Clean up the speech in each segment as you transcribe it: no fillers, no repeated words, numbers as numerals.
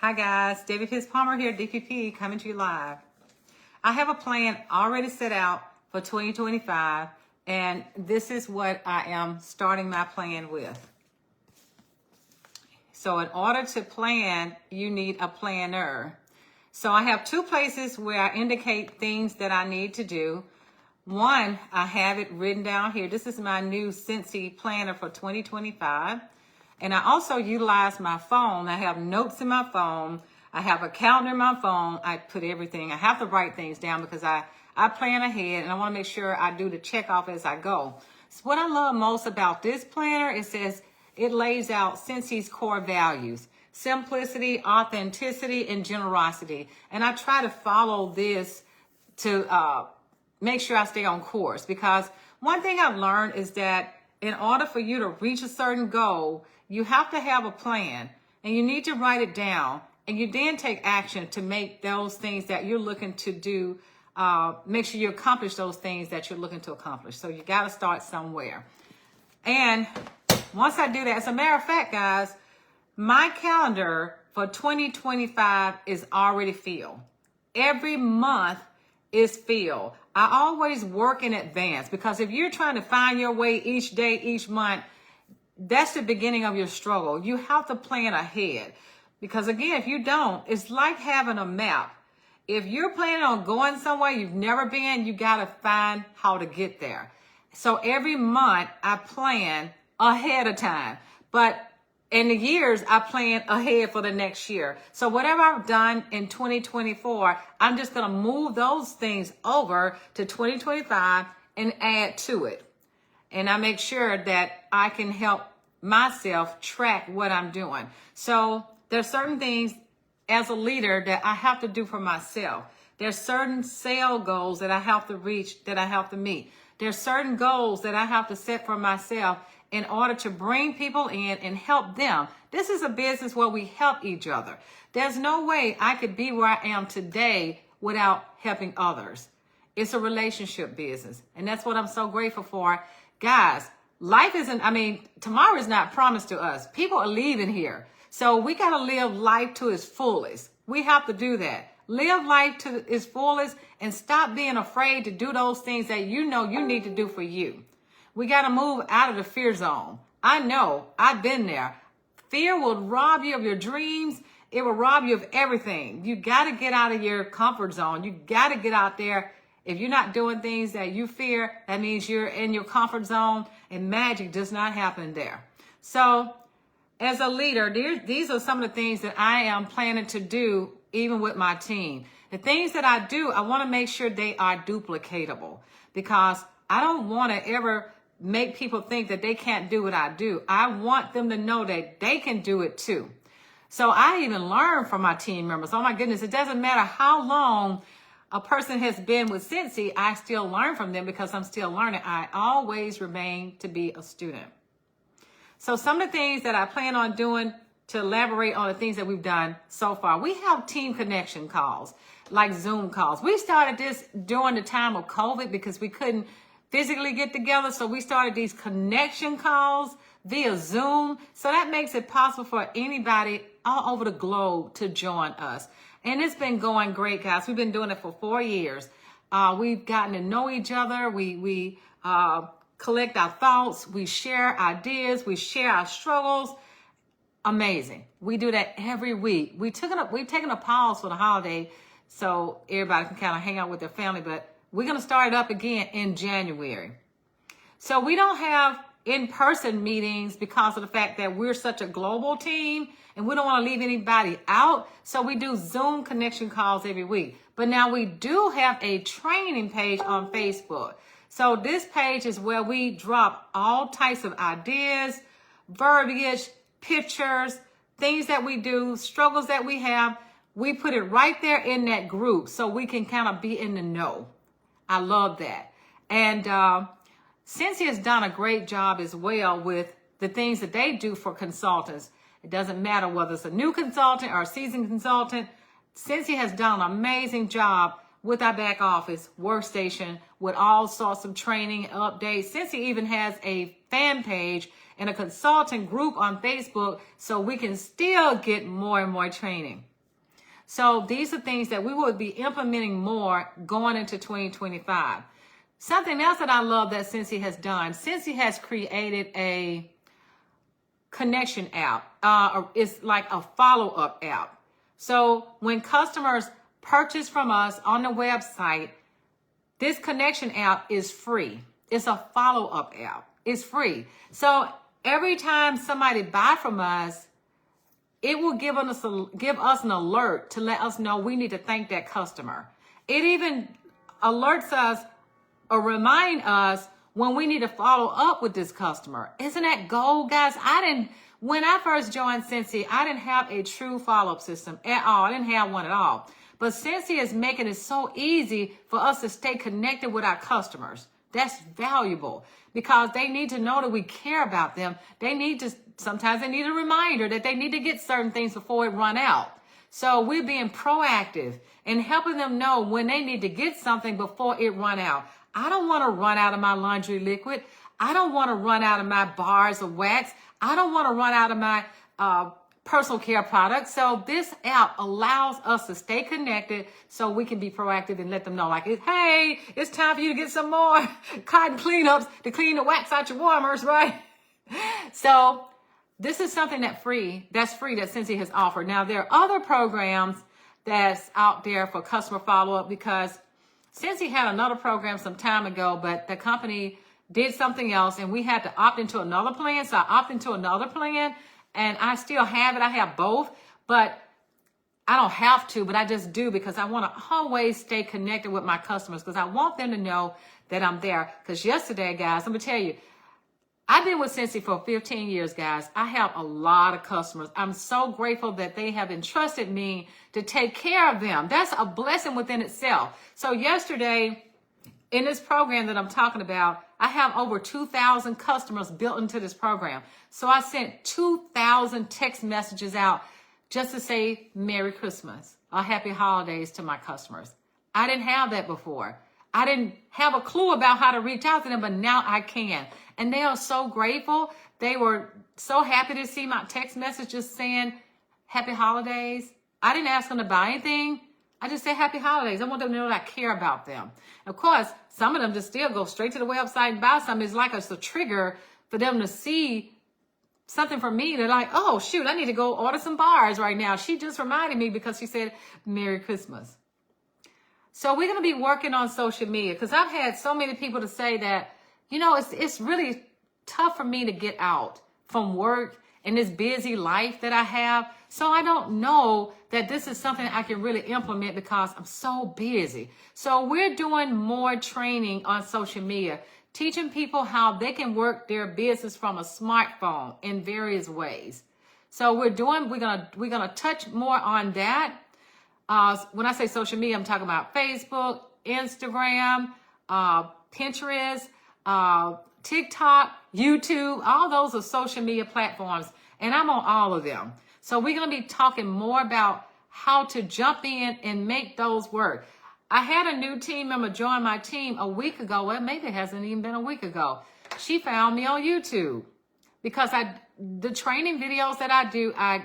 Hi guys, Debbie Pitts Palmer here, DPP, coming to you live. I have a plan already set out for 2025, and this is what I am starting my plan with. So in order to plan, you need a planner. So I have two places where I indicate things that I need to do. One, I have it written down here. This is my new Scentsy planner for 2025. And I also utilize my phone. I have notes in my phone. I have a calendar in my phone. I put everything. I have to write things down because I plan ahead and I want to make sure I do the check off as I go. So what I love most about this planner, it says it lays out Scentsy's core values: simplicity, authenticity, and generosity. And I try to follow this to make sure I stay on course, because one thing I've learned is that in order for you to reach a certain goal, you have to have a plan and you need to write it down, and you then take action to make those things that you're looking to do, make sure you accomplish those things that you're looking to accomplish. So you got to start somewhere. And once I do that, as a matter of fact, guys, my calendar for 2025 is already filled. Every month is filled. I always work in advance, because if you're trying to find your way each day, each month, that's the beginning of your struggle. You have to plan ahead, because again, if you don't, it's like having a map. If you're planning on going somewhere you've never been, you got to find how to get there. So every month I plan ahead of time, but in the years, I plan ahead for the next year. So whatever I've done in 2024, I'm just going to move those things over to 2025 and add to it. And I make sure that I can help myself track what I'm doing. So there's certain things as a leader that I have to do for myself. There's certain sale goals that I have to reach, that I have to meet. There's certain goals that I have to set for myself in order to bring people in and help them. This is a business where we help each other. There's no way I could be where I am today without helping others. It's a relationship business, and that's what I'm so grateful for. Guys, life isn't, tomorrow is not promised to us. People are leaving here. So we got to live life to its fullest. We have to do that. Live life to its fullest and stop being afraid to do those things that you know you need to do for you. We got to move out of the fear zone. I know, I've been there. Fear will rob you of your dreams. It will rob you of everything. You got to get out of your comfort zone. You got to get out there. If you're not doing things that you fear, that means you're in your comfort zone, and magic does not happen there. So as a leader, these are some of the things that I am planning to do, even with my team. The things that I do, I want to make sure they are duplicatable, because I don't want to ever make people think that they can't do what I do. I want them to know that they can do it too. So I even learn from my team members. Oh my goodness, it doesn't matter how long a person has been with Scentsy, I still learn from them because I'm still learning. I always remain to be a student. So some of the things that I plan on doing to elaborate on the things that we've done so far, we have team connection calls, like Zoom calls. We started this during the time of COVID because we couldn't physically get together. So we started these connection calls via Zoom. So that makes it possible for anybody all over the globe to join us. And it's been going great, guys. We've been doing it for 4 years. We've gotten to know each other. We collect our thoughts. We share ideas. We share our struggles. Amazing. We do that every week. We've taken a pause for the holiday so everybody can kind of hang out with their family, but we're going to start it up again in January. So we don't have in-person meetings because of the fact that we're such a global team and we don't want to leave anybody out. So we do Zoom connection calls every week. But now we do have a training page on Facebook. So this page is where we drop all types of ideas, verbiage, pictures, things that we do, struggles that we have. We put it right there in that group so we can kind of be in the know. I love that. And Scentsy has done a great job as well with the things that they do for consultants. It doesn't matter whether it's a new consultant or a seasoned consultant. Scentsy has done an amazing job with our back office workstation with all sorts of training updates. Scentsy even has a fan page and a consultant group on Facebook so we can still get more and more training. So these are things that we will be implementing more going into 2025. Something else that I love that Scentsy has done, Scentsy has created a connection app. It's like a follow-up app. So when customers purchase from us on the website, this connection app is free. It's a follow-up app. It's free. So every time somebody buy from us, it will give us an alert to let us know we need to thank that customer. It even alerts us or remind us when we need to follow up with this customer. Isn't that gold, guys? When I first joined Scentsy, I didn't have a true follow-up system at all. I didn't have one at all. But Scentsy is making it so easy for us to stay connected with our customers. That's valuable because they need to know that we care about them. Sometimes they need a reminder that they need to get certain things before it run out. So we're being proactive and helping them know when they need to get something before it run out. I don't want to run out of my laundry liquid. I don't want to run out of my bars of wax. I don't want to run out of my personal care products. So this app allows us to stay connected so we can be proactive and let them know, like, hey, it's time for you to get some more cotton cleanups to clean the wax out your warmers, right? So this is something that's free that Scentsy has offered. Now, there are other programs that's out there for customer follow-up because Scentsy had another program some time ago, but the company did something else and we had to opt into another plan. So I opted into another plan and I still have it. I have both, but I don't have to, but I just do because I want to always stay connected with my customers because I want them to know that I'm there. Because yesterday, guys, I'm going to tell you, I've been with Scentsy for 15 years, guys. I have a lot of customers. I'm so grateful that they have entrusted me to take care of them. That's a blessing within itself. So yesterday, in this program that I'm talking about, I have over 2,000 customers built into this program. So I sent 2,000 text messages out just to say Merry Christmas or Happy Holidays to my customers. I didn't have that before. I didn't have a clue about how to reach out to them, but now I can. And they are so grateful. They were so happy to see my text messages saying Happy Holidays. I didn't ask them to buy anything. I just said Happy Holidays. I want them to know that I care about them. Of course, some of them just still go straight to the website and buy something. It's like it's a trigger for them to see something from me. They're like, oh, shoot, I need to go order some bars right now. She just reminded me because she said Merry Christmas. So we're going to be working on social media because I've had so many people to say that, you know, it's really tough for me to get out from work and this busy life that I have. So I don't know that this is something I can really implement because I'm so busy. So we're doing more training on social media, teaching people how they can work their business from a smartphone in various ways. So we're gonna touch more on that. When I say social media, I'm talking about Facebook, Instagram, Pinterest, TikTok, YouTube. All those are social media platforms, and I'm on all of them. So we're going to be talking more about how to jump in and make those work. I had a new team member join my team a week ago. Well, maybe it hasn't even been a week ago. She found me on YouTube because the training videos that I do, I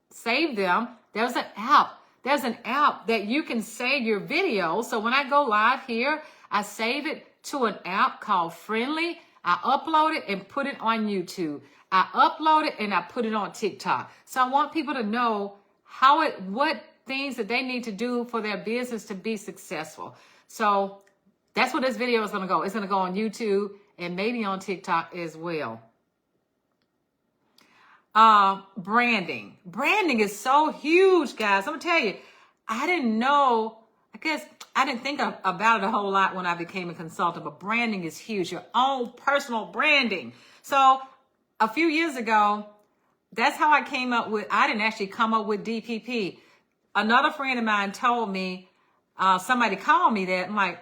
save them. There's an app. There's an app that you can save your videos. So when I go live here, I save it to an app called Friendly. I upload it and put it on YouTube. I upload it and I put it on TikTok. So I want people to know what things that they need to do for their business to be successful. So that's what this video is going to go. It's going to go on YouTube and maybe on TikTok as well. Branding. Branding is so huge, guys. I'm going to tell you, I didn't think about it a whole lot when I became a consultant, but branding is huge. Your own personal branding. So a few years ago, that's how I didn't actually come up with DPP. Another friend of mine told me, somebody called me that. I'm like,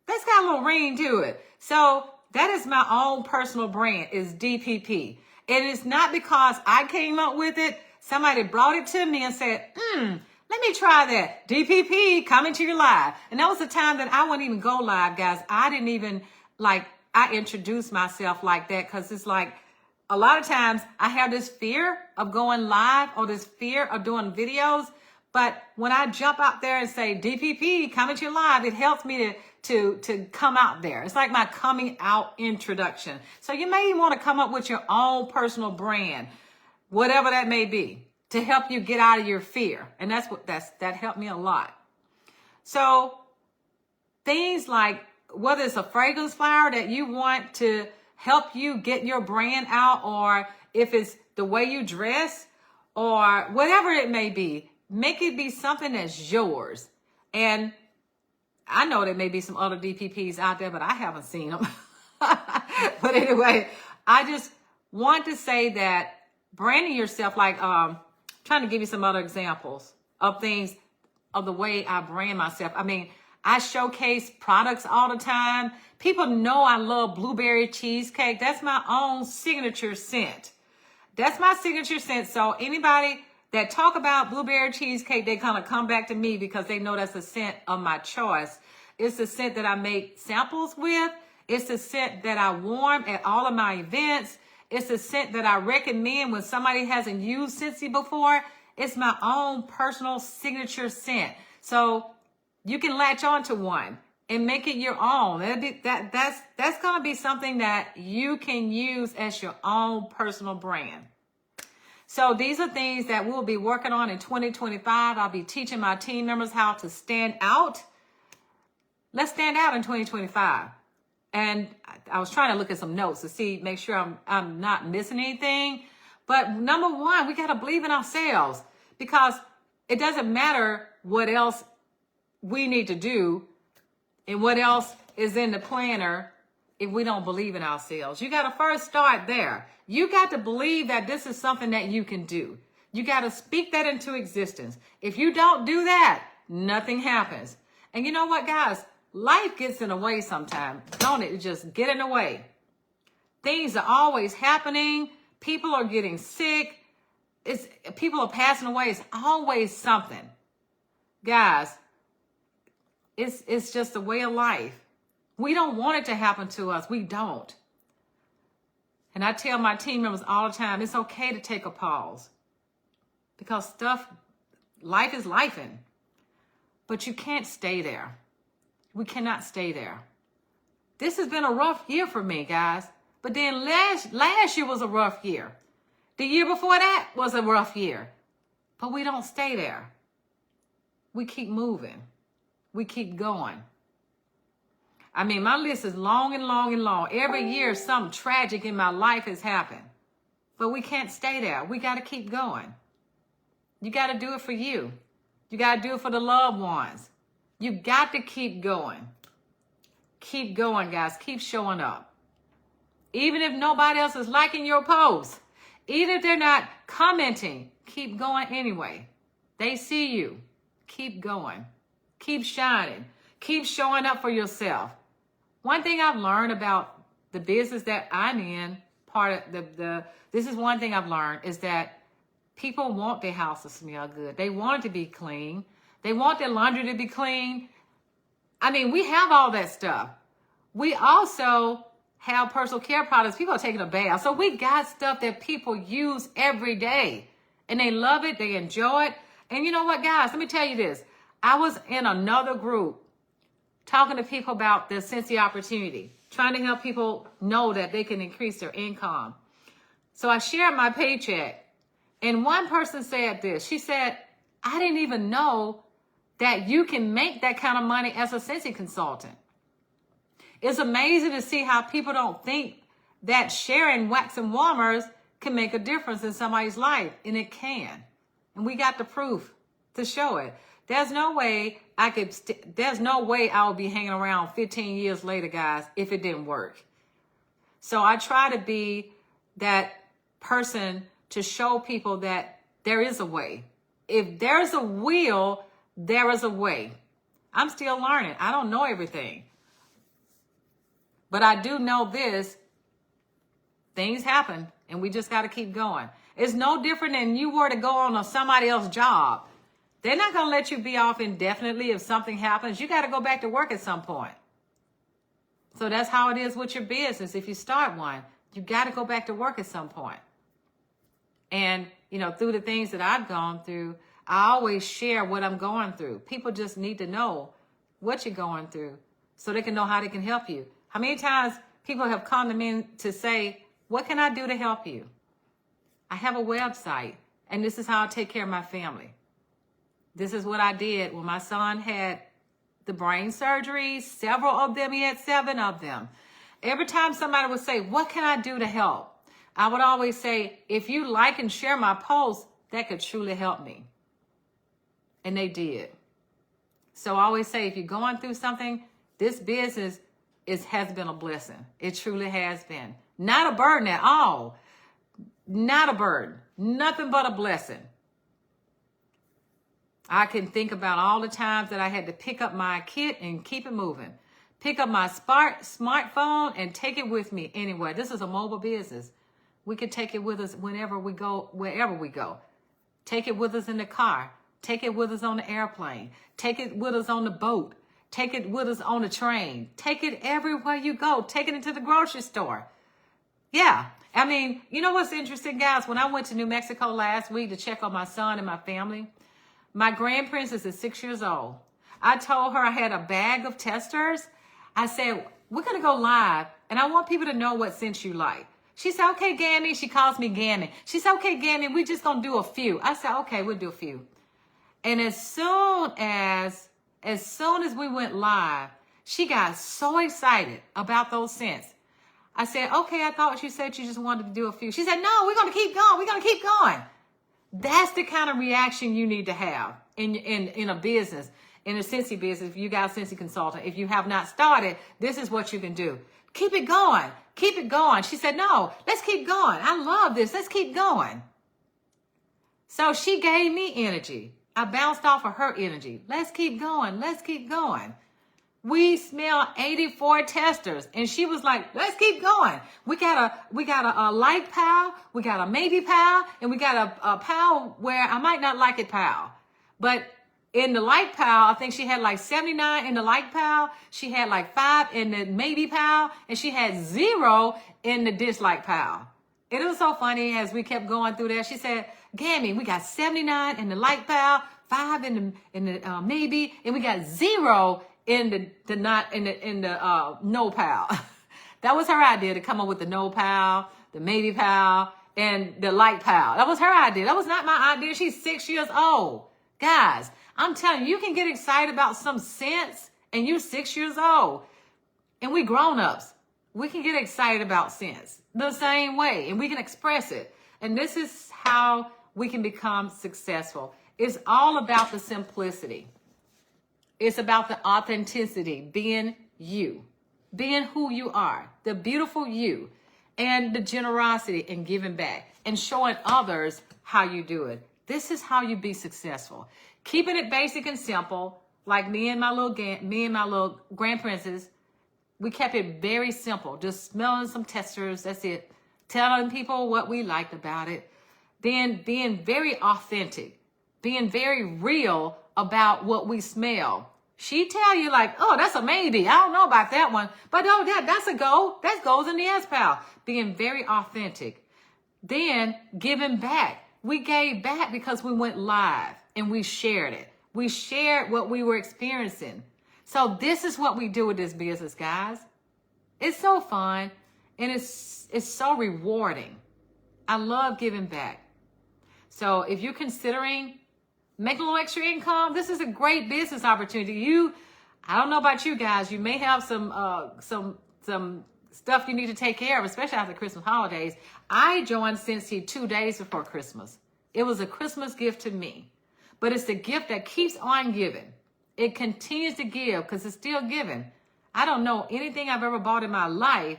that's got a little ring to it. So that is my own personal brand, is DPP. And it's not because I came up with it. Somebody brought it to me and said, let me try that. DPP, coming to you live. And that was the time that I wouldn't even go live, guys. I didn't even, I introduced myself like that because it's like, a lot of times I have this fear of going live or this fear of doing videos, But when I jump out there and say DPP coming to you live, it helps me to come out there. It's like my coming out introduction. So you may want to come up with your own personal brand, whatever that may be, to help you get out of your fear. And that helped me a lot. So things like whether it's a fragrance flower that you want to help you get your brand out, or if it's the way you dress or whatever it may be, make it be something that's yours. And I know there may be some other DPPs out there, but I haven't seen them. But anyway, I just want to say that branding yourself, like trying to give you some other examples of things, of the way I brand myself. I mean, I showcase products all the time. People know I love blueberry cheesecake. That's my own signature scent. That's my signature scent. So anybody that talk about blueberry cheesecake, they kind of come back to me because they know that's a scent of my choice. It's the scent that I make samples with. It's the scent that I warm at all of my events. It's the scent that I recommend when somebody hasn't used Scentsy before. It's my own personal signature scent. So you can latch on to one and make it your own. That's going to be something that you can use as your own personal brand. So these are things that we'll be working on in 2025. I'll be teaching my team members how to stand out. Let's stand out in 2025. And I was trying to look at some notes to make sure I'm not missing anything. But number one, we got to believe in ourselves, because it doesn't matter what else we need to do and what else is in the planner if we don't believe in ourselves. You got to first start there. You got to believe that this is something that you can do. You got to speak that into existence. If you don't do that, nothing happens. And you know what, guys? Life gets in the way sometimes, don't it? It just get in the way. Things are always happening. People are getting sick. People are passing away. It's always something. Guys, it's just a way of life. We don't want it to happen to us. We don't. And I tell my team members all the time, it's okay to take a pause, because life is lifing, but you can't stay there. We cannot stay there. This has been a rough year for me, guys. But then last year was a rough year. The year before that was a rough year. But we don't stay there. We keep moving. We keep going. I mean, my list is long and long and long. Every year, something tragic in my life has happened. But we can't stay there. We got to keep going. You got to do it for you. You got to do it for the loved ones. You got to keep going. Keep going, guys. Keep showing up. Even if nobody else is liking your post, even if they're not commenting, keep going anyway. They see you. Keep going. Keep shining. Keep showing up for yourself. One thing I've learned about the business that I'm in, this is one thing I've learned, is that people want their house to smell good. They want it to be clean. They want their laundry to be clean. I mean, we have all that stuff. We also have personal care products. People are taking a bath. So we got stuff that people use every day. And they love it. They enjoy it. And you know what, guys? Let me tell you this. I was in another group talking to people about the Scentsy opportunity, trying to help people know that they can increase their income. So I shared my paycheck. And one person said this. She said, I didn't even know that you can make that kind of money as a Scentsy consultant. It's amazing to see how people don't think that sharing wax and warmers can make a difference in somebody's life, and it can. And we got the proof to show it. There's no way I would be hanging around 15 years later, guys, if it didn't work. So I try to be that person to show people that there is a way. If there's a will, there is a way. I'm still learning. I don't know everything. But I do know this. Things happen, and we just got to keep going. It's no different than you were to go on somebody else's job. They're not going to let you be off indefinitely if something happens. You got to go back to work at some point. So that's how it is with your business. If you start one, you got to go back to work at some point. And, through the things that I've gone through, I always share what I'm going through. People just need to know what you're going through so they can know how they can help you. How many times people have come to me to say, what can I do to help you? I have a website, and this is how I take care of my family. This is what I did when my son had the brain surgery, several of them, he had 7 of them. Every time somebody would say, what can I do to help? I would always say, if you like and share my posts, that could truly help me. And they did. So I always say, if you're going through something, this business has been a blessing. It truly has been. Not a burden at all. Not a burden. Nothing but a blessing. I can think about all the times that I had to pick up my kit and keep it moving. Pick up my smartphone and take it with me anywhere. This is a mobile business. We can take it with us whenever we go, wherever we go. Take it with us in the car. Take it with us on the airplane. Take it with us on the boat. Take it with us on the train. Take it everywhere you go. Take it into the grocery store. Yeah. I mean, you know what's interesting, guys? When I went to New Mexico last week to check on my son and my family, my grand princess is 6 years old. I told her I had a bag of testers. I said, we're going to go live, and I want people to know what scents you like. She said, okay, Gammy. She calls me Gammy. She said, okay, Gammy, we're just going to do a few. I said, okay, we'll do a few. And as soon as we went live, she got so excited about those scents. I said, okay, I thought you said you just wanted to do a few. She said, no, we're going to keep going. We're going to keep going. That's the kind of reaction you need to have in a business, in a Scentsy business. If you got a Scentsy consultant, if you have not started, this is what you can do. Keep it going. Keep it going. She said, no, let's keep going. I love this. Let's keep going. So she gave me energy. I bounced off of her energy. Let's keep going. Let's keep going. We smelled 84 testers, and she was like, let's keep going. We got a like pal, we got a maybe pal, and we got a pal where I might not like it pal. But in the like pal, I think she had like 79 in the like pal. She had like 5 in the maybe pal, and she had 0 in the dislike pal. It was so funny as we kept going through that. She said, Gammy, we got 79 in the like pal, 5 in the maybe, and we got 0 in the no pal. That was her idea, to come up with the no pal, the maybe pal, and the like pal. That was her idea. That was not my idea. She's 6 years old. Guys, I'm telling you, you can get excited about some scents, and you're 6 years old. And we grown-ups, we can get excited about scents the same way, and we can express it. And this is how we can become successful. It's all about the simplicity. It's about the authenticity, being you, being who you are, the beautiful you, and the generosity and giving back and showing others how you do it. This is how you be successful. Keeping it basic and simple, like me and my little grand princess, we kept it very simple. Just smelling some testers, that's it. Telling people what we liked about it. Then being very authentic, being very real about what we smell. She tell you like, oh, that's a maybe. I don't know about that one. But no, that's a go. That goes in the S pal. Being very authentic. Then giving back. We gave back because we went live and we shared it. We shared what we were experiencing. So this is what we do with this business, guys. It's so fun and it's so rewarding. I love giving back. So if you're considering making a little extra income, this is a great business opportunity. I don't know about you guys, you may have some stuff you need to take care of, especially after Christmas holidays. I joined Scentsy 2 days before Christmas. It was a Christmas gift to me, but it's a gift that keeps on giving. It continues to give because it's still giving. I don't know anything I've ever bought in my life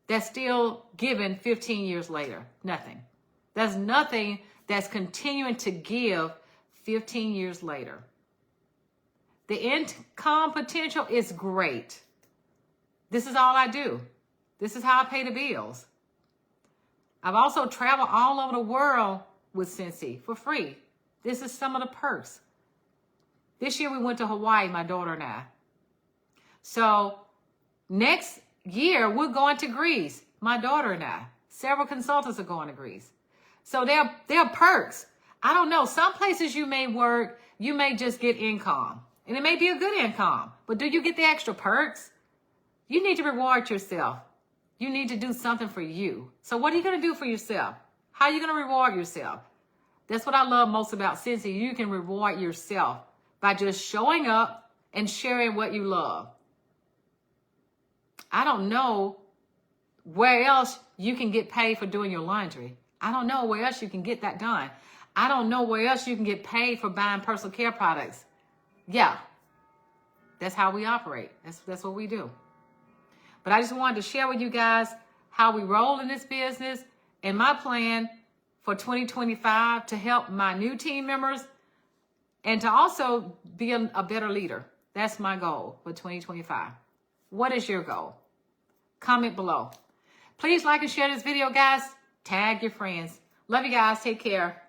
that's still giving 15 years later. Nothing. There's nothing that's continuing to give 15 years later. The income potential is great. This is all I do. This is how I pay the bills. I've also traveled all over the world with Scentsy for free. This is some of the perks. This year we went to Hawaii, my daughter and I. So next year we're going to Greece, my daughter and I. Several consultants are going to Greece. So there are perks. I don't know. Some places you may work, you may just get income. And it may be a good income. But do you get the extra perks? You need to reward yourself. You need to do something for you. So what are you going to do for yourself? How are you going to reward yourself? That's what I love most about Scentsy. You can reward yourself by just showing up and sharing what you love. I don't know where else you can get paid for doing your laundry. I don't know where else you can get that done. I don't know where else you can get paid for buying personal care products. Yeah, that's how we operate. That's what we do. But I just wanted to share with you guys how we roll in this business and my plan for 2025 to help my new team members and to also be a better leader. That's my goal for 2025. What is your goal? Comment below. Please like and share this video, guys. Tag your friends. Love you guys. Take care.